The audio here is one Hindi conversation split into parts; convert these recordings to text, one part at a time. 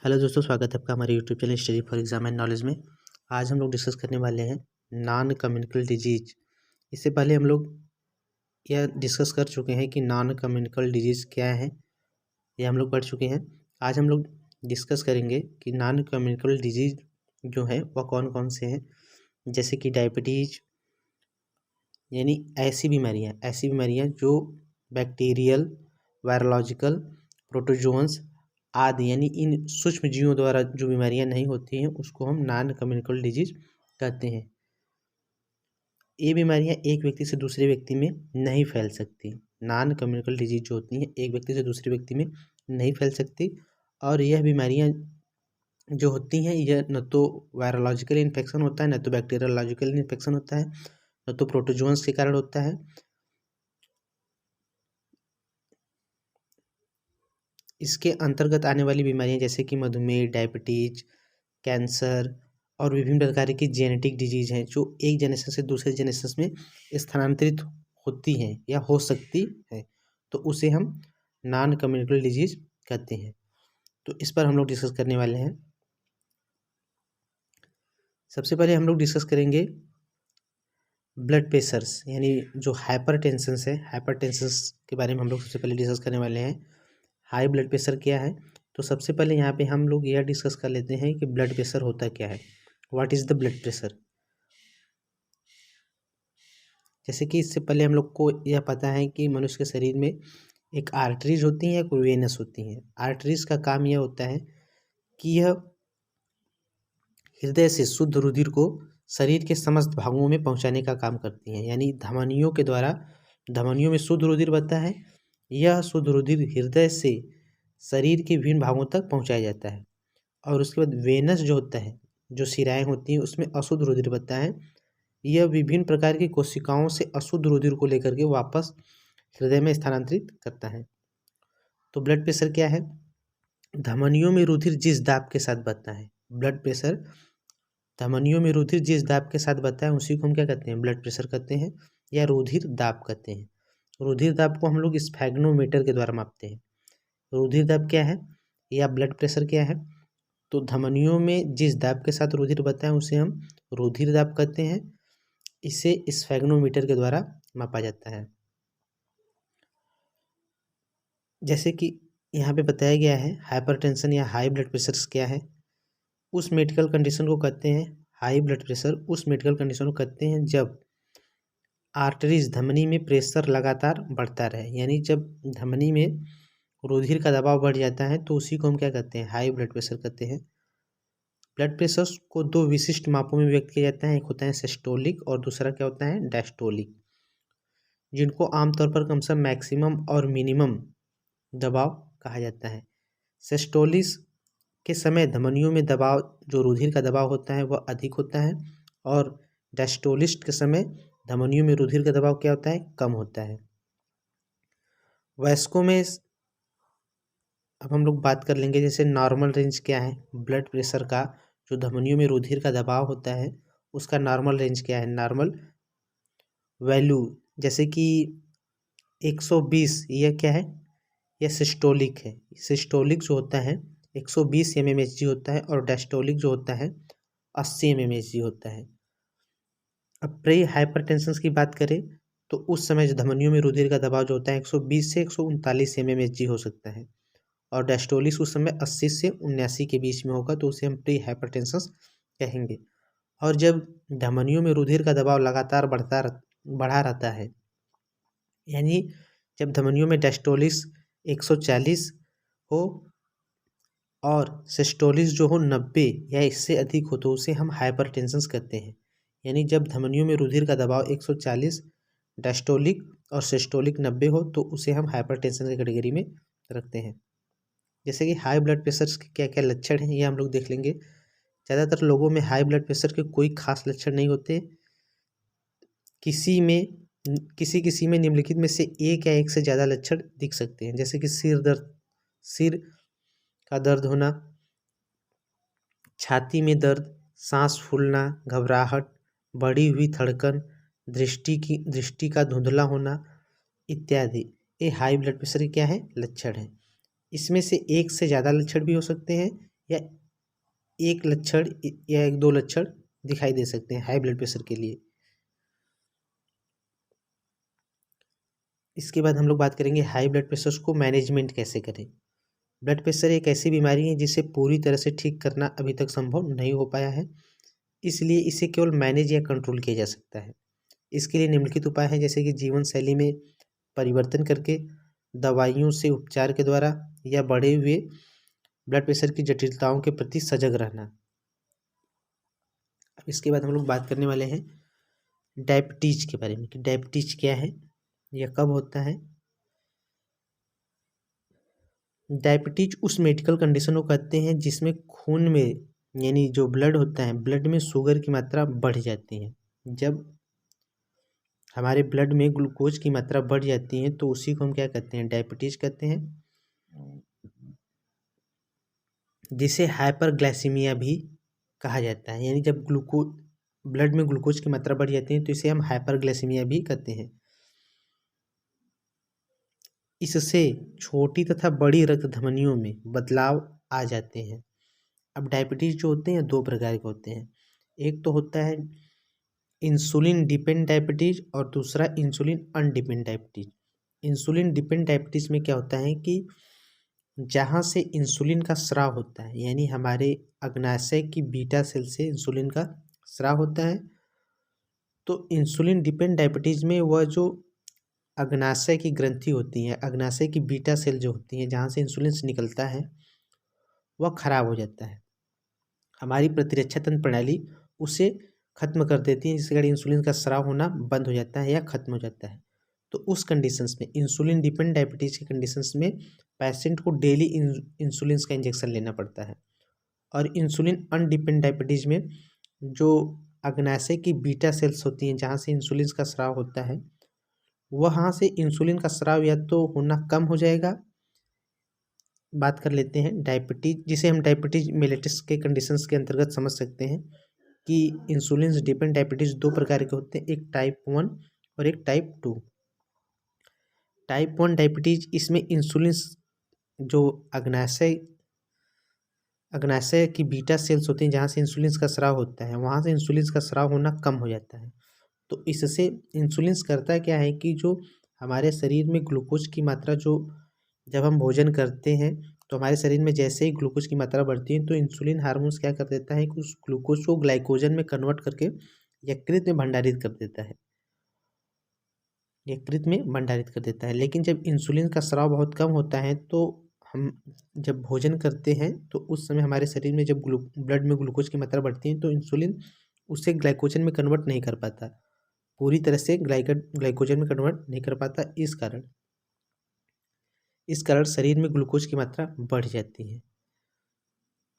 हेलो दोस्तों, स्वागत है आपका हमारे YouTube channel study for exam and knowledge में। आज हम लोग डिस्कस करने वाले हैं नॉन कम्युनिकल डिजीज। इससे पहले हम लोग यह डिस्कस कर चुके हैं कि नॉन कम्युनिकल डिजीज क्या है, यह हम लोग पढ़ चुके हैं। आज हम लोग डिस्कस करेंगे कि नॉन कम्युनिकल डिजीज जो है वह कौन कौन से हैं, जैसे कि डायबिटीज, यानी ऐसी बीमारियाँ जो बैक्टीरियल, वायरोलॉजिकल, प्रोटोजोन्स आदि यानी इन सूक्ष्म जीवों द्वारा जो बीमारियां नहीं होती हैं उसको हम नॉन कम्युनिकल डिजीज कहते हैं। ये बीमारियां एक व्यक्ति से दूसरे व्यक्ति में नहीं फैल सकती। नॉन कम्युनिकल डिजीज जो होती हैं एक व्यक्ति से दूसरे व्यक्ति में नहीं फैल सकती, और यह बीमारियां जो होती हैं यह न तो वायरोलॉजिकल इन्फेक्शन होता है, न तो बैक्टीरियोलॉजिकल इन्फेक्शन होता है, न तो प्रोटोजोन्स के कारण होता है। इसके अंतर्गत आने वाली बीमारियां जैसे कि मधुमेह, डायबिटीज, कैंसर और विभिन्न प्रकार की जेनेटिक डिजीज हैं जो एक जनरेशन से दूसरे जनरेशन में स्थानांतरित होती हैं या हो सकती है, तो उसे हम नॉन कम्युनिकल डिजीज कहते हैं। तो इस पर हम लोग डिस्कस करने वाले हैं। सबसे पहले हम लोग डिस्कस करेंगे ब्लड प्रेशर्स, यानी जो हाइपरटेंशन है, हाइपरटेंशन के बारे में हम लोग सबसे पहले डिस्कस करने वाले हैं। हाई ब्लड प्रेशर क्या है, तो सबसे पहले यहाँ पे हम लोग यह डिस्कस कर लेते हैं कि ब्लड प्रेशर होता क्या है। What is the blood pressure. जैसे कि इससे पहले हम लोग को यह पता है कि मनुष्य के शरीर में एक आर्टरीज होती हैं, एक वेनस होती हैं। आर्टरीज का काम यह होता है कि यह हृदय से शुद्ध रुधिर को शरीर के समस्त भागों में पहुंचाने का काम करती हैं, यानी धमनियों के द्वारा धमनियों में शुद्ध रुधिर बहता है। यह शुद्ध रुधिर हृदय से शरीर के विभिन्न भागों तक पहुंचाया जाता है, और उसके बाद वेनस जो होता है, जो शिराएं होती हैं उसमें अशुद्ध रुधिर बहता है। यह विभिन्न प्रकार की कोशिकाओं से अशुद्ध रुधिर को लेकर के वापस हृदय में स्थानांतरित करता है। तो ब्लड प्रेशर क्या है, धमनियों में रुधिर जिस दाब के साथ बहता है, ब्लड प्रेशर धमनियों में रुधिर जिस दाब के साथ बहता है उसी को हम क्या कहते हैं, ब्लड प्रेशर कहते हैं या रुधिर दाब कहते हैं। रुधिर दाब को हम लोग स्फैग्नोमीटर के द्वारा मापते हैं। रुधिर दाब क्या है या ब्लड प्रेशर क्या है, तो धमनियों में जिस दाब के साथ रुधिर बहता है उसे हम रुधिर दाब कहते हैं। इसे स्फैग्नोमीटर के द्वारा मापा जाता है। जैसे कि यहाँ पे बताया गया है, हाइपरटेंशन या हाई ब्लड प्रेशर क्या है। उस मेडिकल कंडीशन को कहते हैं हाई ब्लड प्रेशर, उस मेडिकल कंडीशन को कहते हैं जब आर्टरीज धमनी में प्रेशर लगातार बढ़ता रहे, यानी जब धमनी में रुधिर का दबाव बढ़ जाता है तो उसी को हम क्या कहते हैं, हाई ब्लड प्रेशर कहते हैं। ब्लड प्रेशर को दो विशिष्ट मापों में व्यक्त किया जाता है, एक होता है सिस्टोलिक और दूसरा क्या होता है, डायस्टोलिक, जिनको आमतौर पर क्रमशः मैक्सिमम और मिनिमम दबाव कहा जाता है। सिस्टोलिस के समय धमनियों में दबाव, जो रुधिर का दबाव होता है वह अधिक होता है, और डायस्टोलिस्ट के समय धमनियों में रुधिर का दबाव क्या होता है, कम होता है। वयस्कों में अब हम लोग बात कर लेंगे, जैसे नॉर्मल रेंज क्या है ब्लड प्रेशर का, जो धमनियों में रुधिर का दबाव होता है उसका नॉर्मल रेंज क्या है, नॉर्मल वैल्यू, जैसे कि 120, यह क्या है, यह सिस्टोलिक है। सिस्टोलिक जो होता है 120 mmHg होता है, और डायस्टोलिक जो होता है 80 mmHg होता है। अब प्री हाइपरटेंशन की बात करें तो उस समय जो धमनियों में रुधिर का दबाव जो होता है 120 से 139 mmHg हो सकता है, और डायस्टोलिक उस समय 80 से 79 के बीच में होगा, तो उसे हम प्री हाइपरटेंशन कहेंगे। और जब धमनियों में रुधिर का दबाव लगातार बढ़ा रहता है, यानी जब धमनियों में डायस्टोलिस 140 हो और सिस्टोलिस जो हो 90 या इससे अधिक हो, तो उसे हम हाइपरटेंशन कहते हैं। यानी जब धमनियों में रुधिर का दबाव 140, डायस्टोलिक और सिस्टोलिक 90 हो, तो उसे हम हाइपरटेंशन की कैटेगरी में रखते हैं। जैसे कि हाई ब्लड प्रेशर के क्या क्या लक्षण हैं ये हम लोग देख लेंगे। ज़्यादातर लोगों में हाई ब्लड प्रेशर के कोई खास लक्षण नहीं होते। किसी में निम्नलिखित में से एक या एक से ज़्यादा लक्षण दिख सकते हैं, जैसे कि सिर का दर्द होना, छाती में दर्द, सांस फूलना, घबराहट, बढ़ी हुई धड़कन, दृष्टि का धुंधला होना इत्यादि। ये हाई ब्लड प्रेशर के क्या है, लक्षण है। इसमें से एक से ज़्यादा लक्षण भी हो सकते हैं या एक लक्षण या एक दो लक्षण दिखाई दे सकते हैं हाई ब्लड प्रेशर के लिए। इसके बाद हम लोग बात करेंगे हाई ब्लड प्रेशर को मैनेजमेंट कैसे करें। ब्लड प्रेशर एक ऐसी बीमारी है जिसे पूरी तरह से ठीक करना अभी तक संभव नहीं हो पाया है, इसलिए इसे केवल मैनेज या कंट्रोल किया जा सकता है। इसके लिए निम्नलिखित उपाय हैं, जैसे कि जीवन शैली में परिवर्तन करके, दवाइयों से उपचार के द्वारा, या बढ़े हुए ब्लड प्रेशर की जटिलताओं के प्रति सजग रहना। अब इसके बाद हम लोग बात करने वाले हैं डायबिटीज के बारे में कि डायबिटीज क्या है, यह कब होता है। डायबिटीज उस मेडिकल कंडीशन को कहते हैं जिसमें खून में यानी जो ब्लड होता है, ब्लड में शुगर की मात्रा बढ़ जाती है। जब हमारे ब्लड में ग्लूकोज की मात्रा बढ़ जाती है तो उसी को हम क्या कहते हैं, डायबिटीज कहते हैं, जिसे हाइपरग्लाइसीमिया भी कहा जाता है। यानी जब ब्लड में ग्लूकोज की मात्रा बढ़ जाती है तो इसे हम हाइपरग्लाइसीमिया भी कहते हैं। इससे छोटी तथा बड़ी रक्त धमनियों में बदलाव आ जाते हैं। अब डायबिटीज जो होते हैं दो प्रकार के होते हैं, एक तो होता है इंसुलिन डिपेंड डायबिटीज और दूसरा insulin undepend diabetes. Insulin depend diabetes में क्या होता है कि जहाँ से इंसुलिन का स्राव होता है, यानी हमारे अग्नाशय की बीटा सेल से इंसुलिन का स्राव होता है, तो इंसुलिन डिपेंड डायबिटीज में वह जो अग्नाशय की ग्रंथि होती है, अग्नाशय की बीटा सेल जो होती है जहाँ से इंसुलिन निकलता है, वह खराब हो जाता है। हमारी प्रतिरक्षा तंत्र प्रणाली उसे खत्म कर देती है, जिसके कारण इंसुलिन का स्राव होना बंद हो जाता है या खत्म हो जाता है। तो उस कंडीशंस में, इंसुलिन डिपेंड डायबिटीज के कंडीशंस में पेशेंट को डेली इंसुलिन का इंजेक्शन लेना पड़ता है। और इंसुलिन अनडिपेंड डायबिटीज में जो अग्नाशय की बीटा सेल्स होती हैं जहाँ से इंसुलिन का स्राव होता है, वहाँ से इंसुलिन का स्राव या तो होना कम हो जाएगा। बात कर लेते हैं डायबिटीज, जिसे हम डायबिटीज मेलिटस के कंडीशंस के अंतर्गत समझ सकते हैं कि इंसुलिन डिपेंड डायबिटीज दो प्रकार के होते हैं, एक टाइप 1 और एक टाइप 2। टाइप 1 डायबिटीज, इसमें इंसुलिन जो अग्नाशय की बीटा सेल्स होती हैं जहाँ से इंसुलिन का स्राव होता है, वहाँ से इंसुलिन का स्राव होना कम हो जाता है। तो इससे इंसुलिन करता क्या है कि जो हमारे शरीर में ग्लूकोज की मात्रा, जो जब हम भोजन करते हैं तो हमारे शरीर में जैसे ही ग्लूकोज की मात्रा बढ़ती है तो इंसुलिन हार्मोन्स क्या कर देता है कि उस ग्लूकोज को ग्लाइकोजन में कन्वर्ट करके यकृत में भंडारित कर देता है, यकृत में भंडारित कर देता है। लेकिन जब इंसुलिन का स्राव बहुत कम होता है तो हम जब भोजन करते हैं तो उस समय हमारे शरीर में जब ब्लड में ग्लूकोज की मात्रा बढ़ती है तो इंसुलिन उसे ग्लाइकोजन में कन्वर्ट नहीं कर पाता, पूरी तरह से ग्लाइकोजन में कन्वर्ट नहीं कर पाता। इस कारण शरीर में ग्लूकोज की मात्रा बढ़ जाती है।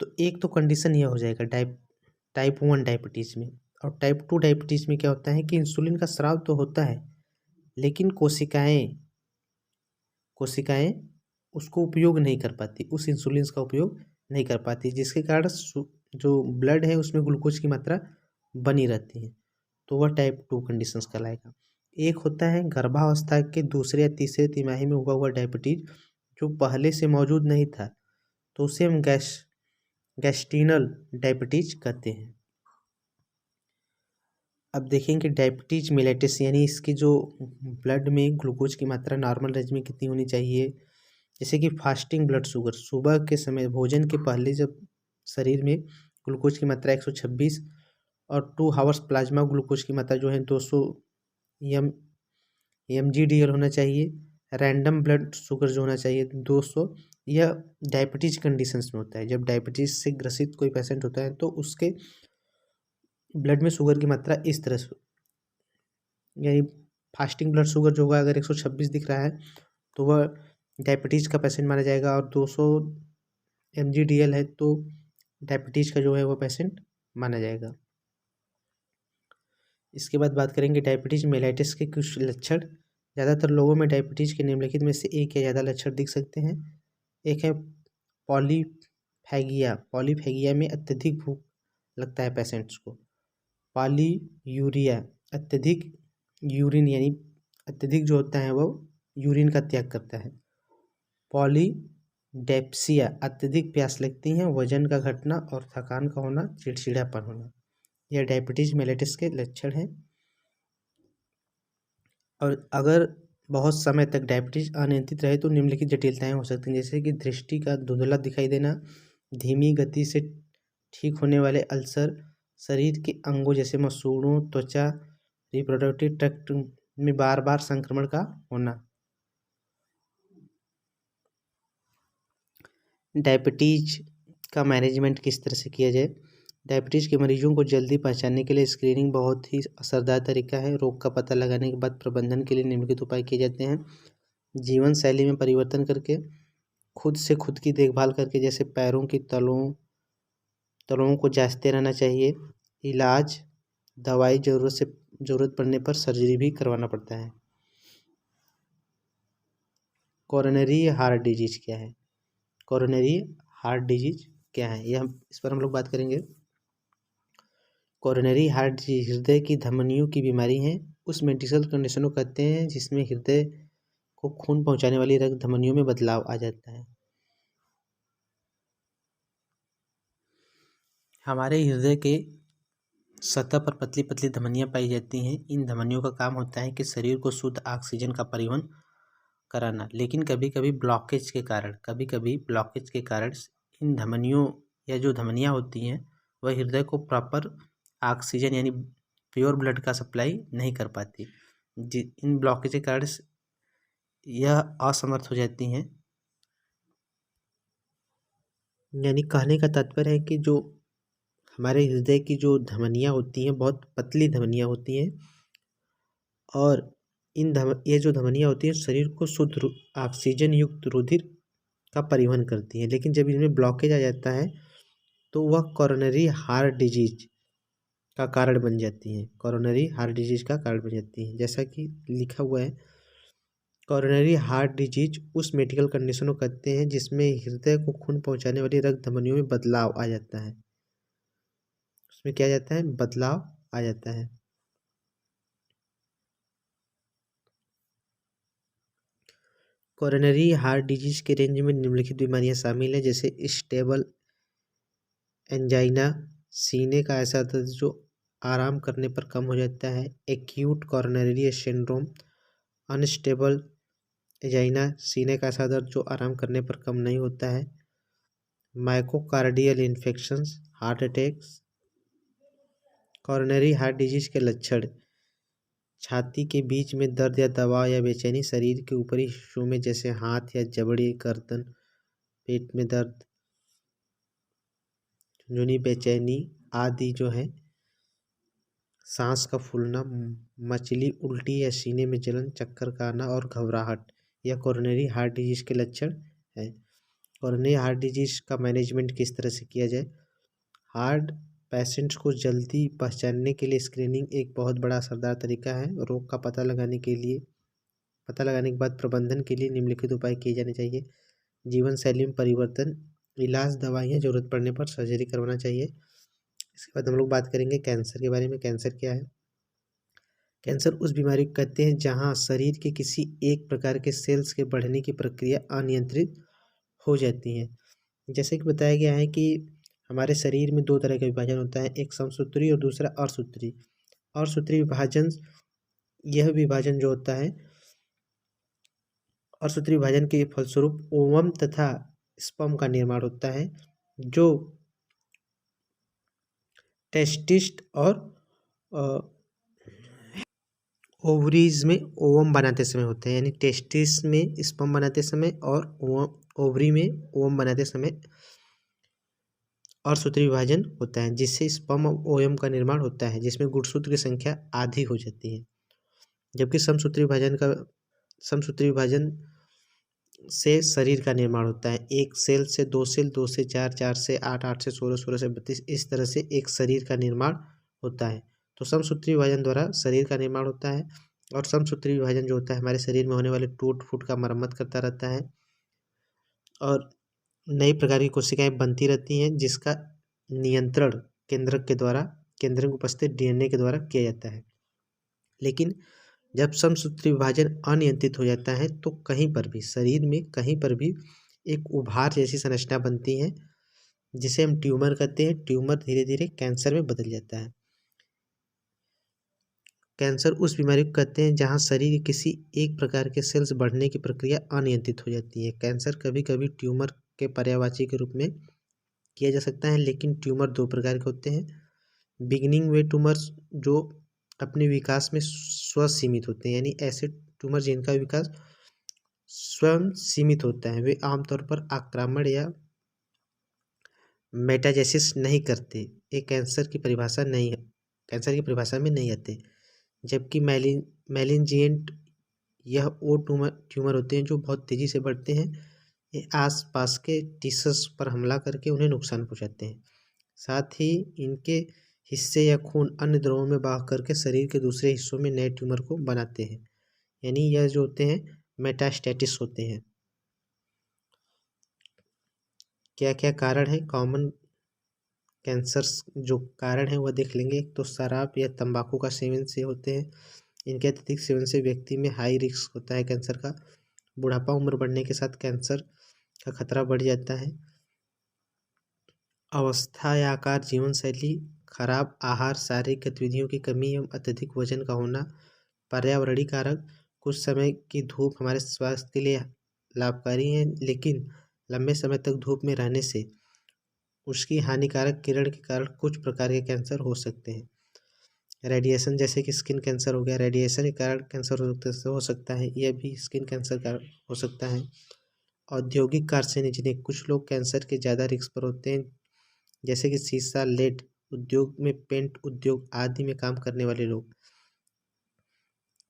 तो एक तो कंडीशन यह हो जाएगा टाइप 1 डायबिटीज़ में। और टाइप 2 डायबिटीज़ में क्या होता है कि इंसुलिन का स्राव तो होता है लेकिन कोशिकाएं उसको उपयोग नहीं कर पाती, उस इंसुलिन का उपयोग नहीं कर पाती, जिसके कारण जो ब्लड है उसमें ग्लूकोज की मात्रा बनी रहती है। तो वह टाइप 2 कंडीशंस कहलाएगा। एक होता है गर्भावस्था के दूसरे या तीसरे तिमाही में हुआ डायबिटीज, जो पहले से मौजूद नहीं था, तो उसे हम गैस्ट्रिनल डायबिटीज कहते हैं। अब देखेंगे डायबिटीज मेलिटस, यानी इसकी जो ब्लड में ग्लूकोज की मात्रा नॉर्मल रेंज में कितनी होनी चाहिए। जैसे कि फास्टिंग ब्लड शुगर, सुबह के समय भोजन के पहले जब शरीर में ग्लूकोज की मात्रा 126 और 2 आवर्स प्लाज्मा ग्लूकोज की मात्रा जो है 200 mg/dl होना चाहिए। रैंडम ब्लड शुगर जो होना चाहिए 200। यह डायबिटीज कंडीशंस में होता है। जब डायबिटीज से ग्रसित कोई पेशेंट होता है तो उसके ब्लड में शुगर की मात्रा इस तरह से, यानी फास्टिंग ब्लड शुगर जो होगा अगर 126 दिख रहा है तो वह डायबिटीज़ का पेशेंट माना जाएगा, और 200 mg/dl है तो डायबिटीज़ का जो है वो पेशेंट माना जाएगा। इसके बाद बात करेंगे डायबिटीज़ मेलाइटिस के कुछ लक्षण। ज़्यादातर लोगों में डायबिटीज़ के निम्नलिखित में से एक या ज़्यादा लक्षण दिख सकते हैं। एक है पॉलीफेगिया में अत्यधिक भूख लगता है पेशेंट्स को। पॉलीयूरिया, अत्यधिक यूरिन, यानी अत्यधिक जो होता है वो यूरिन का त्याग करता है। पॉलीडाइप्सीरिया डेप्सिया अत्यधिक प्यास लगती है, वजन का घटना और थकान का होना, चिड़चिड़ापन होना, यह डायबिटीज मेलेटस के लक्षण हैं। और अगर बहुत समय तक डायबिटीज अनियंत्रित रहे तो निम्नलिखित जटिलताएं हो सकती हैं, जैसे कि दृष्टि का धुंधला दिखाई देना, धीमी गति से ठीक होने वाले अल्सर, शरीर के अंगों जैसे मसूड़ों, त्वचा, रिप्रोडक्टिव ट्रैक्ट में बार बार संक्रमण का होना। डायबिटीज का मैनेजमेंट किस तरह से किया जाए। डायबिटीज़ के मरीजों को जल्दी पहचानने के लिए स्क्रीनिंग बहुत ही असरदार तरीका है। रोग का पता लगाने के बाद प्रबंधन के लिए निम्नलिखित उपाय किए जाते हैं। जीवन शैली में परिवर्तन करके, खुद से खुद की देखभाल करके, जैसे पैरों की तलों को जांचते रहना चाहिए। इलाज, दवाई, ज़रूरत पड़ने पर सर्जरी भी करवाना पड़ता है। कोरोनरी हार्ट डिजीज क्या है। कोरोनरी हार्ट डिजीज क्या है, यह इस पर हम लोग बात करेंगे। कोरोनरी हार्ट डिजीज हृदय की धमनियों की बीमारी है। उस मेडिकल कंडीशन को कहते हैं जिसमें हृदय को खून पहुंचाने वाली रक्त धमनियों में बदलाव आ जाता है। हमारे हृदय के सतह पर पतली पतली धमनियां पाई जाती हैं। इन धमनियों का काम होता है कि शरीर को शुद्ध ऑक्सीजन का परिवहन कराना, लेकिन कभी कभी ब्लॉकेज के कारण इन धमनियों या जो धमनियां होती हैं वह हृदय को प्रॉपर ऑक्सीजन यानी प्योर ब्लड का सप्लाई नहीं कर पाती। इन ब्लॉकेज के कारण यह असमर्थ हो जाती हैं। यानी कहने का तात्पर्य है कि जो हमारे हृदय की जो धमनियां होती हैं बहुत पतली धमनियां होती हैं, और ये जो धमनियां होती हैं शरीर को शुद्ध ऑक्सीजन युक्त रुधिर का परिवहन करती हैं, लेकिन जब इनमें ब्लॉकेज आ जाता है तो वह कोरोनरी हार्ट डिजीज का कारण बन जाती हैं। कोरोनरी हार्ट डिजीज का कारण बन जाती हैं। जैसा कि लिखा हुआ है, कोरोनरी हार्ट डिजीज उस मेडिकल कंडीशन को कहते हैं जिसमें हृदय को खून पहुंचाने वाली रक्त धमनियों में बदलाव आ जाता है। उसमें क्या जाता है, बदलाव आ जाता है। कोरोनरी हार्ट डिजीज के रेंज में निम्नलिखित बीमारियां शामिल हैं, जैसे स्टेबल एंजाइना, सीने का ऐसा दर्द जो आराम करने पर कम हो जाता है। Acute coronary syndrome, unstable angina, सीने का ऐसा दर्द जो आराम करने पर कम नहीं होता है। Myocardial infections, heart attacks. Coronary heart disease के लक्षण, छाती के बीच में दर्द या दबाव या बेचैनी, शरीर के ऊपरी हिस्सों में जैसे हाथ या जबड़े, गर्दन, पेट में दर्द, झुनझुनी, बेचैनी आदि जो है, सांस का फूलना, मचली, उल्टी या सीने में जलन, चक्कर का आना और घबराहट, यह कोरोनरी हार्ट डिजीज के लक्षण है। कोरोनरी हार्ट डिजीज का मैनेजमेंट किस तरह से किया जाए। हार्ट पेशेंट्स को जल्दी पहचानने के लिए स्क्रीनिंग एक बहुत बड़ा असरदार तरीका है। रोग का पता लगाने के बाद प्रबंधन के लिए निम्नलिखित उपाय किए जाने चाहिए। जीवन शैली में परिवर्तन, इलाज, दवाइयाँ, जरूरत पड़ने पर सर्जरी करवाना चाहिए। इसके बाद हम लोग बात करेंगे कैंसर के बारे में। कैंसर क्या है। कैंसर उस बीमारी को कहते हैं जहां शरीर के किसी एक प्रकार के सेल्स के बढ़ने की प्रक्रिया अनियंत्रित हो जाती है। जैसे कि बताया गया है कि हमारे शरीर में दो तरह का विभाजन होता है, एक समसूत्री और दूसरा अर्धसूत्री। अर्धसूत्री विभाजन, यह विभाजन जो होता है, अर्धसूत्री विभाजन के फलस्वरूप ओवम तथा स्पर्म का निर्माण होता है, जो टेस्टिस और ओवरीज में ओवम बनाते समय होते हैं। यानी टेस्टिस में स्पर्म बनाते समय और ओवरी में ओवम बनाते समय अर्धसूत्री विभाजन होता है, जिससे स्पर्म और ओवम का निर्माण होता है, जिसमें गुणसूत्र की संख्या आधी हो जाती है। जबकि समसूत्री विभाजन से शरीर का निर्माण होता है। एक सेल से दो सेल, दो से चार, चार से आठ, आठ से 16, 16 से 32, इस तरह से एक शरीर का निर्माण होता है। तो समसूत्री विभाजन द्वारा शरीर का निर्माण होता है, और समसूत्री विभाजन जो होता है हमारे शरीर में होने वाले टूट फूट का मरम्मत करता रहता है, और नई प्रकार की कोशिकाएं बनती रहती हैं, जिसका नियंत्रण केंद्रक की उपस्थित डीएनए के द्वारा किया जाता है। लेकिन जब समसूत्री विभाजन अनियंत्रित हो जाता है तो कहीं पर भी शरीर में कहीं पर भी एक उभार जैसी संरचना बनती है जिसे हम ट्यूमर कहते हैं। ट्यूमर धीरे धीरे कैंसर में बदल जाता है। कैंसर उस बीमारी को कहते हैं जहां शरीर के किसी एक प्रकार के सेल्स बढ़ने की प्रक्रिया अनियंत्रित हो जाती है। कैंसर कभी कभी ट्यूमर के पर्यायवाची के रूप में किया जा सकता है, लेकिन ट्यूमर दो प्रकार के होते हैं। बिगिनिंग वे ट्यूमर्स जो अपने विकास में स्वसीमित होते हैं, यानी ऐसे ट्यूमर जिनका विकास स्वयं सीमित होता है, वे आमतौर पर आक्रामण या मेटाजेसिस नहीं करते। ये कैंसर की परिभाषा में नहीं आते। जबकि मैलिनजिएंट यह वो ट्यूमर होते हैं जो बहुत तेज़ी से बढ़ते हैं। ये आसपास के टिश्यूज पर हमला करके उन्हें नुकसान पहुंचाते हैं। साथ ही इनके हिस्से या खून अन्य द्रवों में बहा करके शरीर के दूसरे हिस्सों में नए ट्यूमर को बनाते हैं, यानी यह जो होते हैं मेटास्टेटिस होते हैं। क्या क्या कारण है कॉमन कैंसर्स? जो कारण है वह देख लेंगे। एक तो शराब या तंबाकू का सेवन से होते हैं। इनके अत्यधिक सेवन से व्यक्ति में हाई रिस्क होता है कैंसर का। बुढ़ापा, उम्र बढ़ने के साथ कैंसर का खतरा बढ़ जाता है। अवस्था या आकार, जीवन शैली, खराब आहार, शारीरिक गतिविधियों की कमी एवं अत्यधिक वजन का होना, पर्यावरणीय कारक। कुछ समय की धूप हमारे स्वास्थ्य के लिए लाभकारी है, लेकिन लंबे समय तक धूप में रहने से उसकी हानिकारक किरण के कारण कुछ प्रकार के कैंसर हो सकते हैं। रेडिएशन, जैसे कि स्किन कैंसर हो गया, रेडिएशन के कारण कैंसर हो सकता है, यह भी स्किन कैंसर का हो सकता है। औद्योगिक कार्सिनोजेनिक, कुछ लोग कैंसर के ज़्यादा रिस्क पर होते हैं, जैसे कि शीशा, लेड उद्योग में, पेंट उद्योग आदि में काम करने वाले लोग।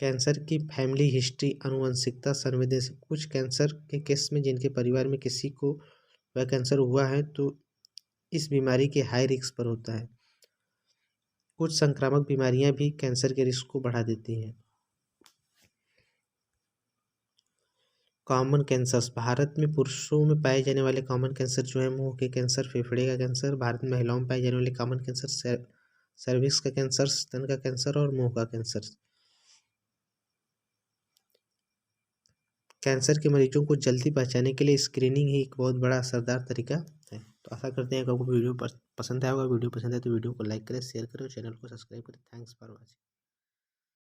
कैंसर की फैमिली हिस्ट्री, आनुवंशिकता, संवेदनशील, कुछ कैंसर के केस में जिनके परिवार में किसी को वह कैंसर हुआ है तो इस बीमारी के हाई रिस्क पर होता है। कुछ संक्रामक बीमारियां भी कैंसर के रिस्क को बढ़ा देती हैं। कॉमन कैंसर्स, भारत में पुरुषों में पाए जाने वाले कॉमन कैंसर जो है मुंह के कैंसर, फेफड़े का कैंसर। भारत में महिलाओं में पाए जाने वाले कॉमन कैंसर सर्विक्स का कैंसर, स्तन का कैंसर और मुंह का कैंसर। कैंसर के मरीजों को जल्दी पहचानने के लिए स्क्रीनिंग ही एक बहुत बड़ा असरदार तरीका है। तो आशा करते हैं कि आपको वीडियो पसंद आया होगा। वीडियो पसंद है तो वीडियो को लाइक करें, शेयर करें और चैनल को सब्सक्राइब करें। Thanks for watching.